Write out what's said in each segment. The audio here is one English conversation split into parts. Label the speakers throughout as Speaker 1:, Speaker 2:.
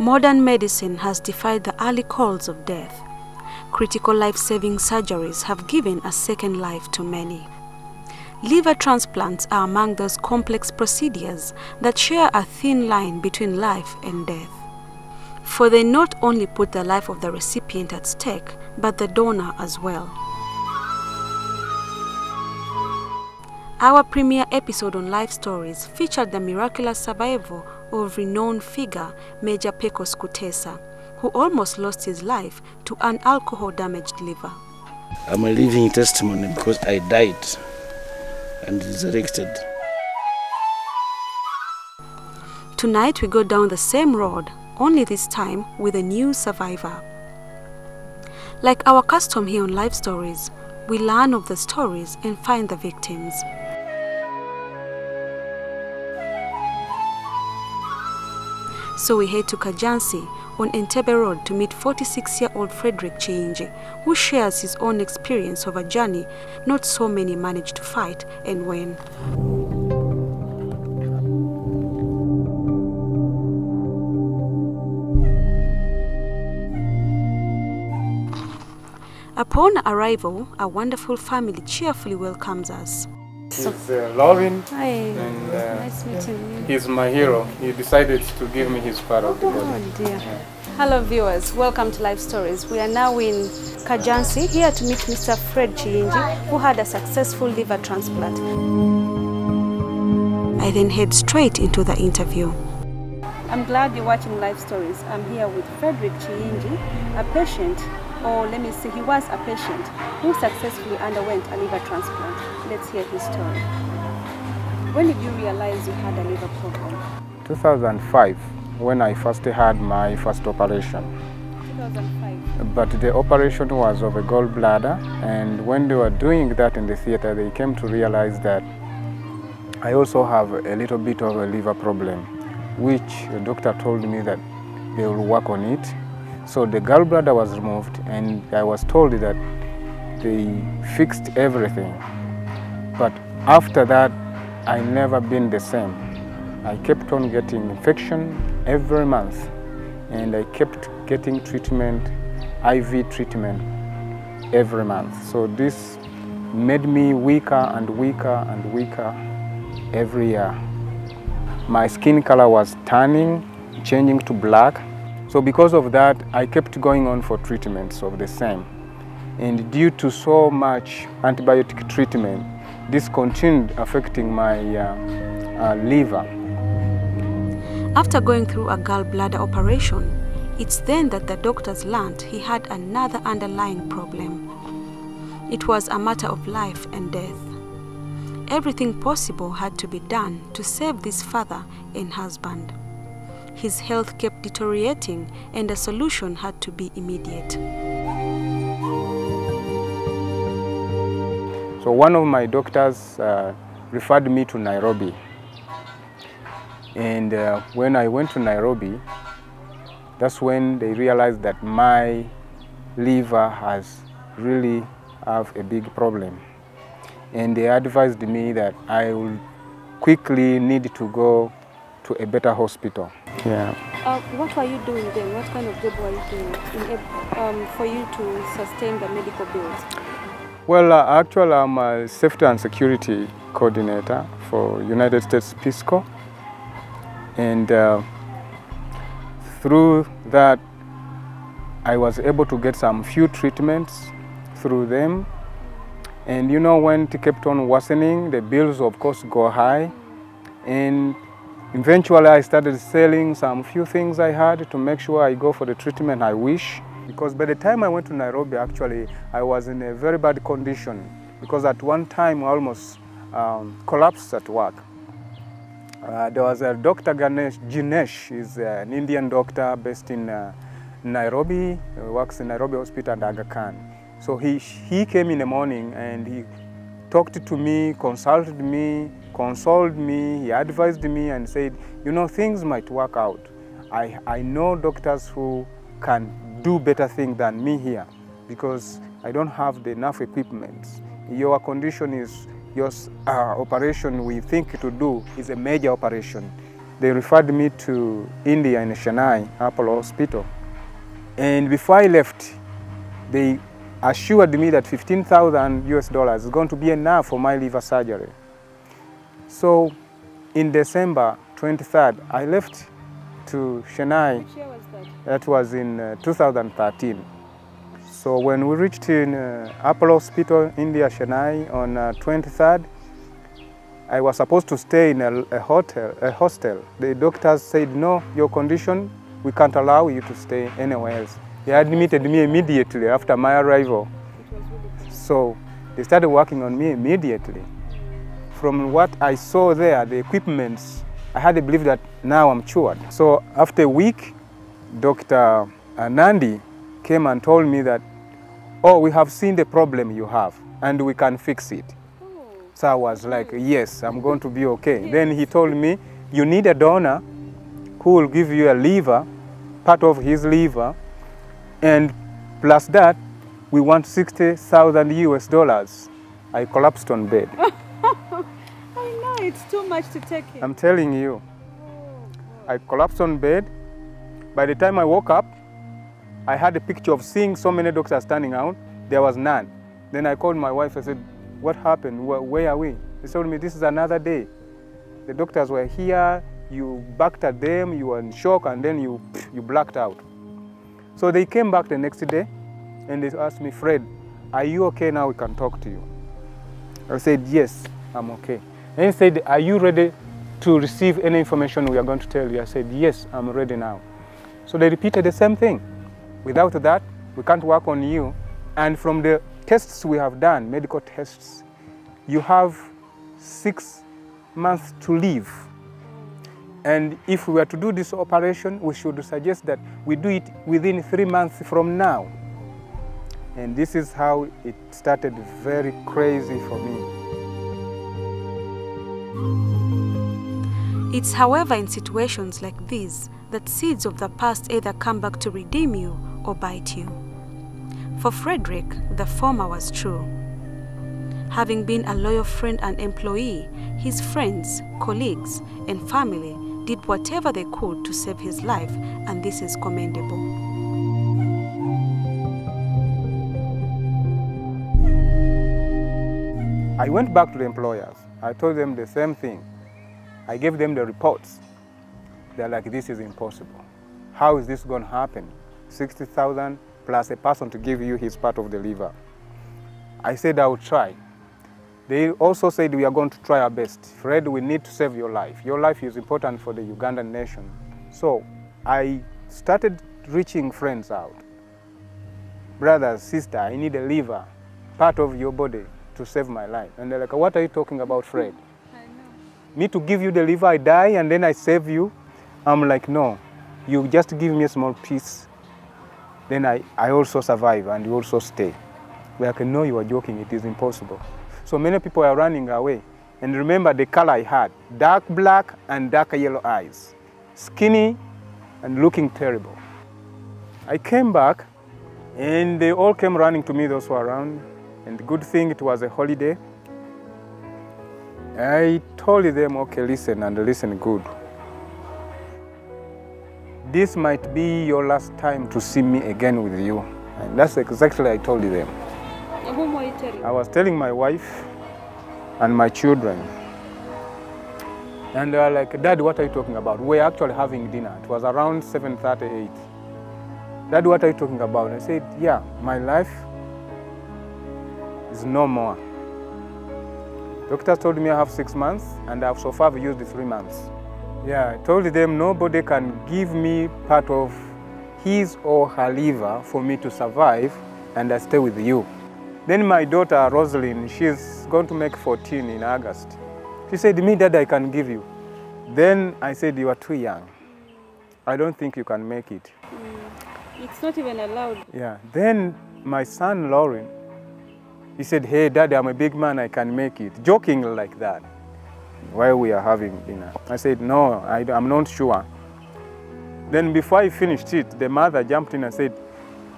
Speaker 1: Modern medicine has defied the early calls of death. Critical life-saving surgeries have given a second life to many. Liver transplants are among those complex procedures that share a thin line between life and death. For they not only put the life of the recipient at stake, but the donor as well. Our premiere episode on Life Stories featured the miraculous survival of renowned figure Major Pecos Kutesa, who almost lost his life to an alcohol-damaged liver.
Speaker 2: I'm a living testimony because I died and resurrected.
Speaker 1: Tonight we go down the same road, only this time with a new survivor. Like our custom here on Life Stories, we learn of the stories and find the victims. So we head to Kajansi on Entebbe Road to meet 46-year-old Frederick Kiyingi, who shares his own experience of a journey not so many manage to fight and win. Upon arrival, a wonderful family cheerfully welcomes us.
Speaker 3: He's loving.
Speaker 1: Hi,
Speaker 3: and
Speaker 1: nice meeting you.
Speaker 3: He's my hero. He decided to give me his part of the body.
Speaker 1: Oh dear.
Speaker 3: Yeah.
Speaker 1: Hello viewers, welcome to Life Stories. We are now in Kajansi, here to meet Mr. Fred Kiyingi, who had a successful liver transplant. I then head straight into the interview. I'm glad you're watching Life Stories. I'm here with Frederick Kiyingi, a patient, or let me say he was a patient, who successfully underwent a liver transplant. Let's hear his story. When did you realize you had a liver problem?
Speaker 3: 2005, when I first had my first operation.
Speaker 1: 2005?
Speaker 3: But the operation was of a gallbladder, and when they were doing that in the theater, they came to realize that I also have a little bit of a liver problem, which the doctor told me that they will work on it. So the gallbladder was removed, and I was told that they fixed everything. But after that, I never been the same. I kept on getting infection every month, and I kept getting treatment, IV treatment every month. So this made me weaker and weaker and weaker every year. My skin color was turning, changing to black. So because of that, I kept going on for treatments of the same. And due to so much antibiotic treatment, this continued affecting my liver.
Speaker 1: After going through a gallbladder operation, it's then that the doctors learned he had another underlying problem. It was a matter of life and death. Everything possible had to be done to save this father and husband. His health kept deteriorating, and a solution had to be immediate.
Speaker 3: So one of my doctors referred me to Nairobi. And when I went to Nairobi, that's when they realized that my liver has really have a big problem. And they advised me that I will quickly need to go to a better hospital. Yeah.
Speaker 1: What were you doing then? What kind of job were you doing for you to sustain the medical bills?
Speaker 3: Well, actually, I'm a safety and security coordinator for United States Peace Corps. And through that, I was able to get some few treatments through them. And you know, when it kept on worsening, the bills, of course, go high. And eventually, I started selling some few things I had to make sure I go for the treatment I wish. Because by the time I went to Nairobi, actually, I was in a very bad condition. Because at one time, I almost collapsed at work. There was a Dr. Jinesh. He's an Indian doctor based in Nairobi. He works in Nairobi Hospital and Aga Khan. So he came in the morning and he talked to me, consulted me, consoled me, he advised me and said, you know, things might work out. I know doctors who can do better things than me here because I don't have enough equipment. Your condition is, your operation we think to do is a major operation. they referred me to India in Chennai, Apollo Hospital. And before I left, they assured me that $15,000 is going to be enough for my liver surgery. So in December 23rd, I left to Chennai.
Speaker 1: Which year was that?
Speaker 3: That was in 2013. So when we reached in Apollo Hospital, India, Chennai on 23rd, I was supposed to stay in a hostel. The doctors said, no, your condition, we can't allow you to stay anywhere else. They admitted me immediately after my arrival. So they started working on me immediately. From what I saw there, the equipments, I had to believe that now I'm cured. So after a week, Dr. Nandi came and told me that, oh, we have seen the problem you have and we can fix it. So I was like, yes, I'm going to be okay. Yes. Then he told me, you need a donor who will give you a liver, part of his liver, and plus that, we want $60,000. I collapsed on bed.
Speaker 1: I know, it's too much to take in.
Speaker 3: I'm telling you. I collapsed on bed. By the time I woke up, I had a picture of seeing so many doctors standing out. There was none. Then I called my wife. I said, what happened? Where are we? They told me, this is another day. The doctors were here, you backed at them, you were in shock, and then you blacked out. So they came back the next day, and they asked me, Fred, are you okay now? We can talk to you. I said, yes, I'm okay. And he said, are you ready to receive any information we are going to tell you? I said, yes, I'm ready now. So they repeated the same thing. Without that, we can't work on you. And from the tests we have done, medical tests, you have 6 months to live. And if we were to do this operation, we should suggest that we do it within 3 months from now. And this is how it started very crazy for me.
Speaker 1: It's however in situations like these that seeds of the past either come back to redeem you or bite you. For Frederick, the former was true. Having been a loyal friend and employee, his friends, colleagues, and family did whatever they could to save his life, and this is commendable.
Speaker 3: I went back to the employers. I told them the same thing. I gave them the reports. They're like, this is impossible. How is this going to happen? 60,000 plus a person to give you his part of the liver. I said I would try. They also said we are going to try our best. Fred, we need to save your life. Your life is important for the Ugandan nation. So I started reaching friends out. Brother, sister, I need a liver, part of your body to save my life. And they're like, what are you talking about, Fred?
Speaker 1: I know.
Speaker 3: Me to give you the liver, I die and then I save you? I'm like, no, you just give me a small piece. Then I also survive and you also stay. We're like, no, you are joking, it is impossible. So many people are running away. And remember the color I had, dark black and dark yellow eyes. Skinny and looking terrible. I came back and they all came running to me, those who were around. And the good thing, it was a holiday. I told them, okay, listen, and listen good. This might be your last time to see me again with you. And that's exactly what I told them.
Speaker 1: Whom were you telling?
Speaker 3: I was telling my wife and my children. And they were like, Dad, what are you talking about? We're actually having dinner. It was around 7:38. Dad, what are you talking about? I said, yeah, my life is no more. Doctor told me I have 6 months, and I've so far used the 3 months. Yeah, I told them nobody can give me part of his or her liver for me to survive, and I stay with you. Then my daughter, Rosalind, she's going to make 14 in August. She said, me, Dad, I can give you. Then I said, you are too young. I don't think you can make it.
Speaker 1: It's not even allowed.
Speaker 3: Yeah. Then my son, Lauren, he said, hey, Dad, I'm a big man, I can make it. Joking like that while we are having dinner. I said, no, I'm not sure. Then before I finished it, the mother jumped in and said,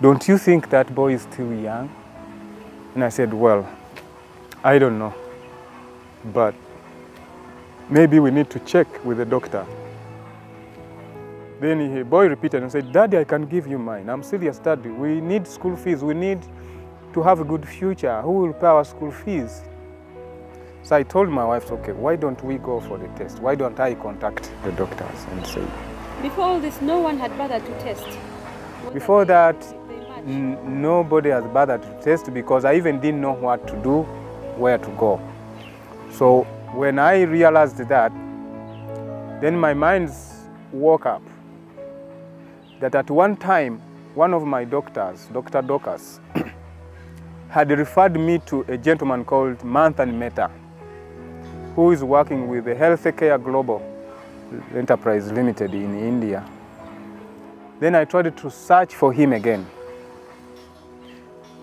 Speaker 3: don't you think that boy is still young? And I said, well, I don't know, but maybe we need to check with the doctor. Then the boy repeated and said, Daddy, I can give you mine. I'm serious, Daddy. We need school fees. We need to have a good future. Who will pay our school fees? So I told my wife, okay, why don't we go for the test? Why don't I contact the doctors and say?
Speaker 1: Before all this, no one had bothered to test.
Speaker 3: Before that, nobody has bothered to test because I even didn't know what to do, where to go. So when I realized that, then my mind woke up that at one time, one of my doctors, Dr. Docas, had referred me to a gentleman called Manthan Mehta, who is working with the Healthcare Global Enterprise Limited in India. Then I tried to search for him again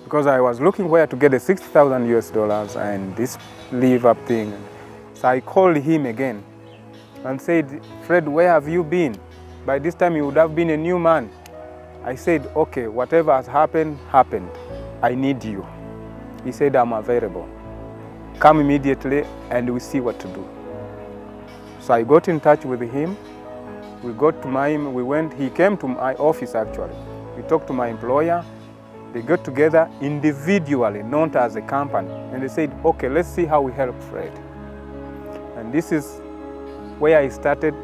Speaker 3: because I was looking where to get the $60,000 and this leave up thing. So I called him again and said, Fred, where have you been? By this time you would have been a new man. I said, okay, whatever has happened, happened. I need you. He said, I'm available. Come immediately and we see what to do. So I got in touch with him. We got to he came to my office actually. We talked to my employer. They got together individually, not as a company. And they said, okay, let's see how we help Fred. And this is where I started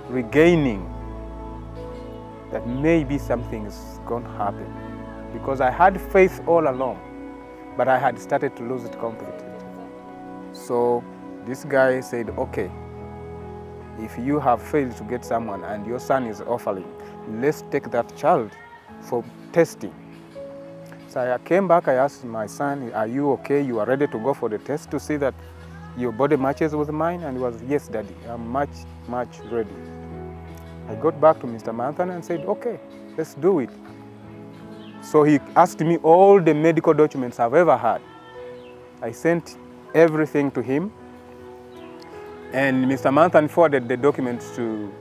Speaker 3: regaining that maybe something's going to happen. Because I had faith all along, but I had started to lose it completely. So this guy said, okay, if you have failed to get someone and your son is offering, let's take that child for testing. So I came back, I asked my son, are you okay? You are ready to go for the test to see that your body matches with mine? And he was, yes, Daddy, I'm much ready. I got back to Mr. Manthan and said, okay, let's do it. So he asked me all the medical documents I've ever had. I sent everything to him. And Mr. Manthan forwarded the documents to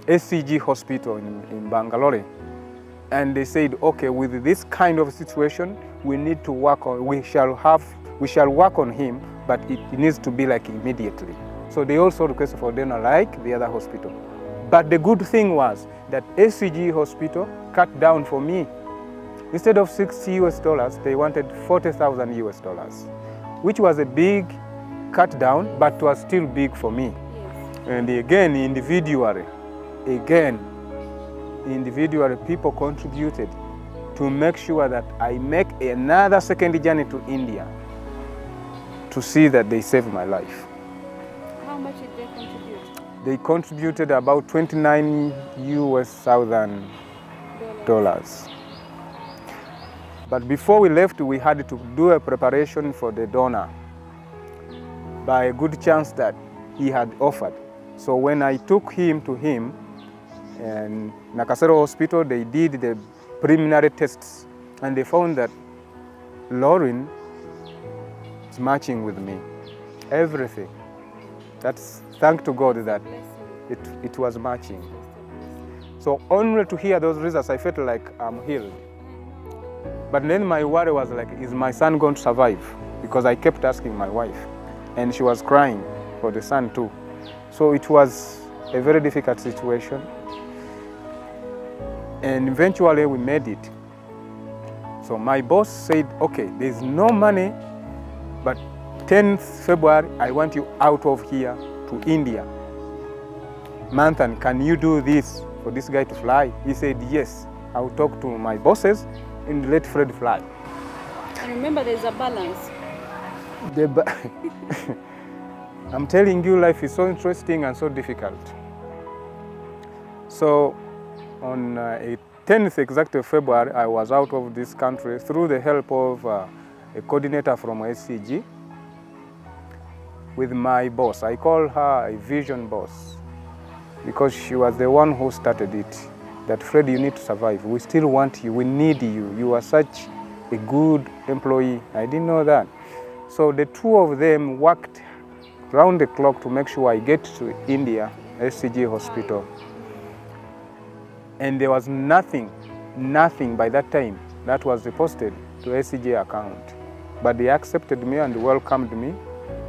Speaker 3: SCG Hospital in Bangalore. And they said, okay, with this kind of situation, we need to work on, we shall work on him, but it needs to be like immediately. So they also requested for dinner like the other hospital. But the good thing was that SCG Hospital cut down for me. Instead of $60, they wanted $40,000, which was a big cut down, but was still big for me.
Speaker 1: Yes.
Speaker 3: And again, individually, people contributed to make sure that I make another second journey to India to see that they save my life.
Speaker 1: How much did they contribute?
Speaker 3: They contributed about $29,000. But before we left, we had to do a preparation for the donor by a good chance that he had offered. So when I took him to him, and Nakasero Hospital, they did the preliminary tests and they found that Lauren is matching with me. Everything. That's thank to God that it was matching. So only to hear those results, I felt like I'm healed. But then my worry was like, is my son going to survive? Because I kept asking my wife, and she was crying for the son too. So it was a very difficult situation. And eventually we made it. So my boss said, okay, there's no money, but 10th February, I want you out of here to India. Manthan, can you do this for this guy to fly? He said, yes. I'll talk to my bosses and let Fred fly.
Speaker 1: And remember, there's a balance.
Speaker 3: I'm telling you, life is so interesting and so difficult. So on 10th exact of February, I was out of this country through the help of a coordinator from SCG with my boss. I call her a vision boss because she was the one who started it. That Fred, you need to survive. We still want you. We need you. You are such a good employee. I didn't know that. So the two of them worked round the clock to make sure I get to India, SCG Hospital. And there was nothing by that time that was deposited to SCG account. But they accepted me and welcomed me,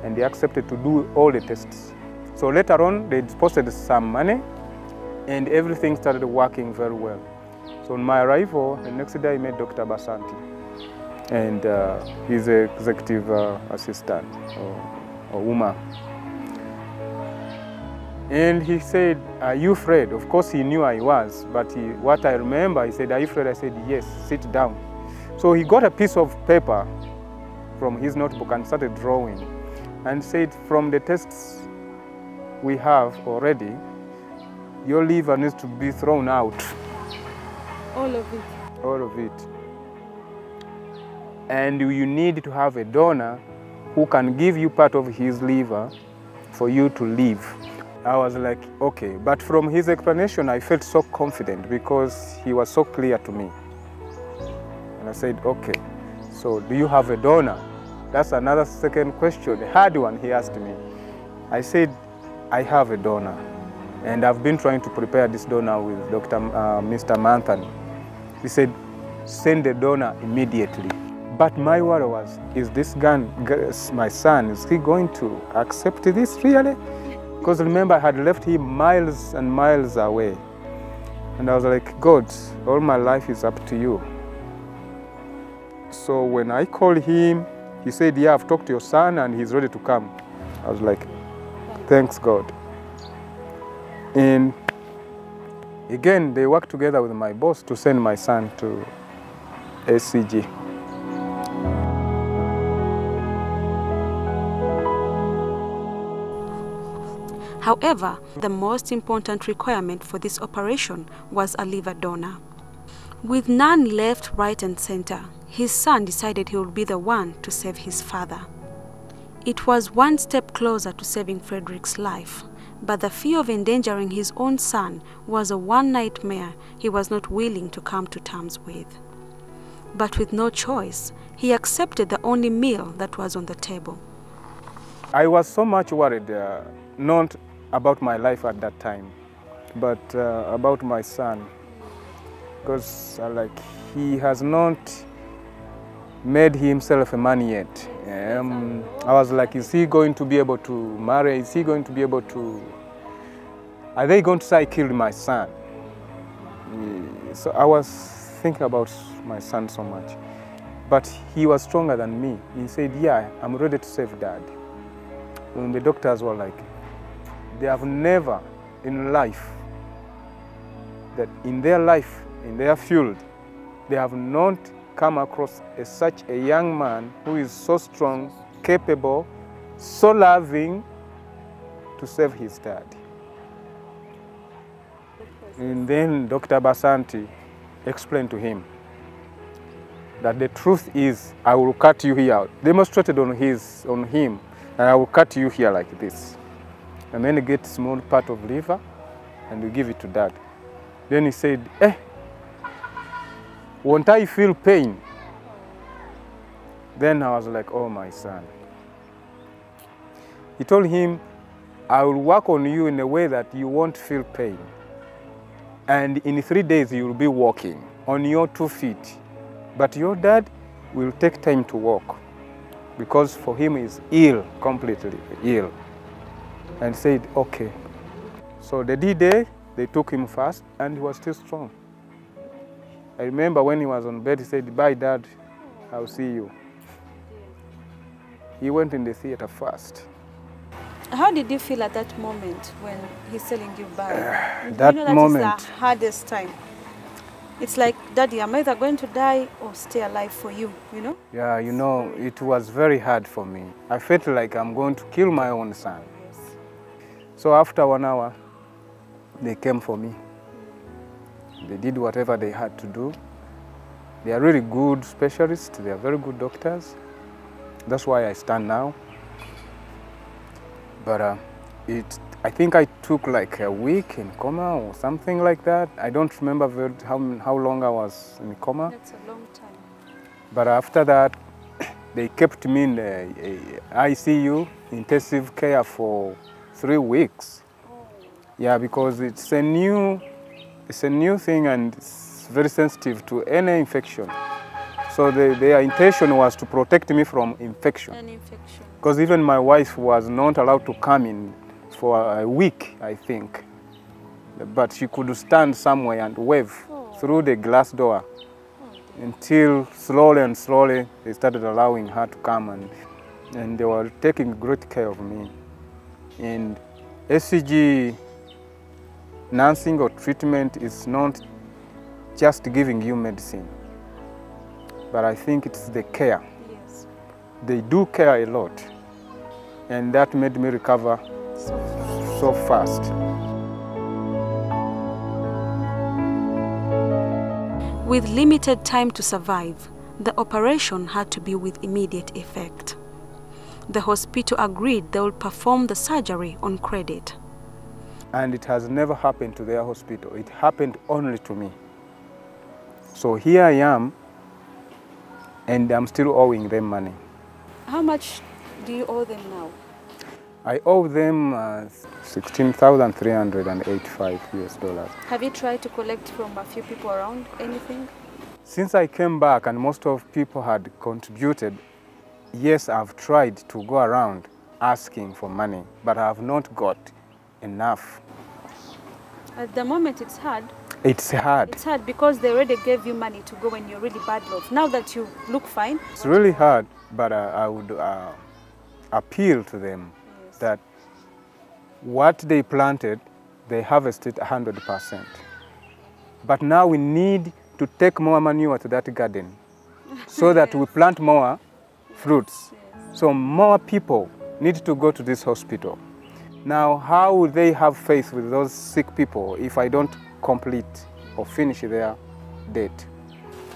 Speaker 3: and they accepted to do all the tests. So later on, they deposited some money, and everything started working very well. So on my arrival, the next day I met Dr. Basanti, and he's an executive assistant or woman. And he said, "Are you Fred?" Of course he knew I was, but what I remember, he said, "Are you Fred?" I said, "Yes, sit down." So he got a piece of paper from his notebook and started drawing, and said, "From the tests we have already, your liver needs to be thrown out."
Speaker 1: All of it?
Speaker 3: All of it. And you need to have a donor who can give you part of his liver for you to live. I was like, okay. But from his explanation, I felt so confident because he was so clear to me. And I said, okay, so do you have a donor? That's another second question, the hard one he asked me. I said, I have a donor. And I've been trying to prepare this donor with Mr. Manthani. He said, send the donor immediately. But my worry was, is this guy, my son, is he going to accept this really? Because remember, I had left him miles and miles away. And I was like, God, all my life is up to you. So when I called him, he said, yeah, I've talked to your son and he's ready to come. I was like, thanks God. And again, they worked together with my boss to send my son to SCG.
Speaker 1: However, the most important requirement for this operation was a liver donor. With none left right and center, his son decided he would be the one to save his father. It was one step closer to saving Frederick's life, but the fear of endangering his own son was a one nightmare he was not willing to come to terms with. But with no choice, he accepted the only meal that was on the table.
Speaker 3: I was so much worried, not about my life at that time, but about my son, because he has not made himself a man yet. I was like, is he going to be able to marry? Is he going to be able to... Are they going to say I killed my son? So I was thinking about my son so much. But he was stronger than me. He said, yeah, I'm ready to save Dad. And the doctors were like, they have never in life, that in their life, in their field, they have not come across such a young man who is so strong, capable, so loving to save his dad. And then Dr. Basanti explained to him that the truth is, I will cut you here out. Demonstrated on him, and I will cut you here like this. And then he gets a small part of liver and we give it to Dad. Then he said, won't I feel pain? Then I was like, oh, my son. He told him, I will work on you in a way that you won't feel pain. And in 3 days, you will be walking on your 2 feet. But your dad will take time to walk because for him he's ill, completely ill. And said, okay. So the D-Day, they took him fast and he was still strong. I remember when he was on bed, he said, bye, Dad, I'll see you. He went in the theater first.
Speaker 1: How did you feel at that moment when he's telling you bye?
Speaker 3: That moment.
Speaker 1: Is the hardest time. It's like, Daddy, I'm either going to die or stay alive for you, you know?
Speaker 3: Yeah, you know, it was very hard for me. I felt like I'm going to kill my own son.
Speaker 1: Yes.
Speaker 3: So after 1 hour, they came for me. They did whatever they had to do. They are really good specialists. They are very good doctors. That's why I stand now. But I think I took like a week in coma or something like that. I don't remember how long I was in coma.
Speaker 1: That's a long time.
Speaker 3: But after that, they kept me in the ICU, intensive care, for 3 weeks. Oh. Yeah, because it's a new thing and it's very sensitive to any infection. So their intention was to protect me from infection. An infection. Because even my wife was not allowed to come in for a week, I think. but she could stand somewhere and wave through the glass door until slowly and slowly they started allowing her to come, and they were taking great care of me. And SCG nursing or treatment is not just giving you medicine, but I think it's the care.
Speaker 1: Yes.
Speaker 3: They do care a lot, and that made me recover so fast.
Speaker 1: With limited time to survive, the operation had to be with immediate effect. The hospital agreed they would perform the surgery on credit.
Speaker 3: And it has never happened to their hospital. It happened only to me. So here I am, and I'm still owing them money.
Speaker 1: How much do you owe them now?
Speaker 3: I owe them $16,385 US.
Speaker 1: Have you tried to collect from a few people around, anything?
Speaker 3: Since I came back and most of people had contributed, yes, I've tried to go around asking for money, but I have not got enough.
Speaker 1: At the moment it's hard.
Speaker 3: It's hard.
Speaker 1: It's hard because they already gave you money to go when you're really bad off. Now that you look fine.
Speaker 3: It's really hard, but I would appeal to them that what they planted, they harvested 100%. But now we need to take more manure to that garden so that we plant more fruits. So more people need to go to this hospital. Now, how will they have faith with those sick people if I don't complete or finish their debt?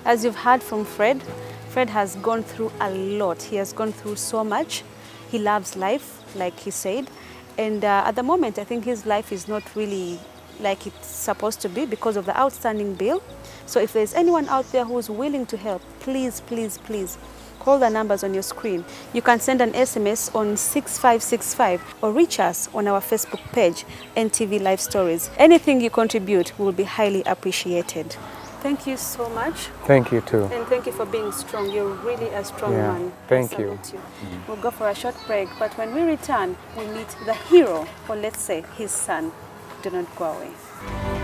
Speaker 1: As you've heard from Fred, Fred has gone through a lot. He has gone through so much. He loves life, like he said. And at the moment, I think his life is not really like it's supposed to be because of the outstanding bill. So if there's anyone out there who's willing to help, please, please, please, call the numbers on your screen. You can send an SMS on 6565 or reach us on our Facebook page, NTV Life Stories. Anything you contribute will be highly appreciated. Thank you so much.
Speaker 3: Thank you too.
Speaker 1: And thank you for being strong. You're really a strong man.
Speaker 3: Thank you.
Speaker 1: We'll go for a short break, but when we return, we meet the hero, or let's say his son. Do not go away.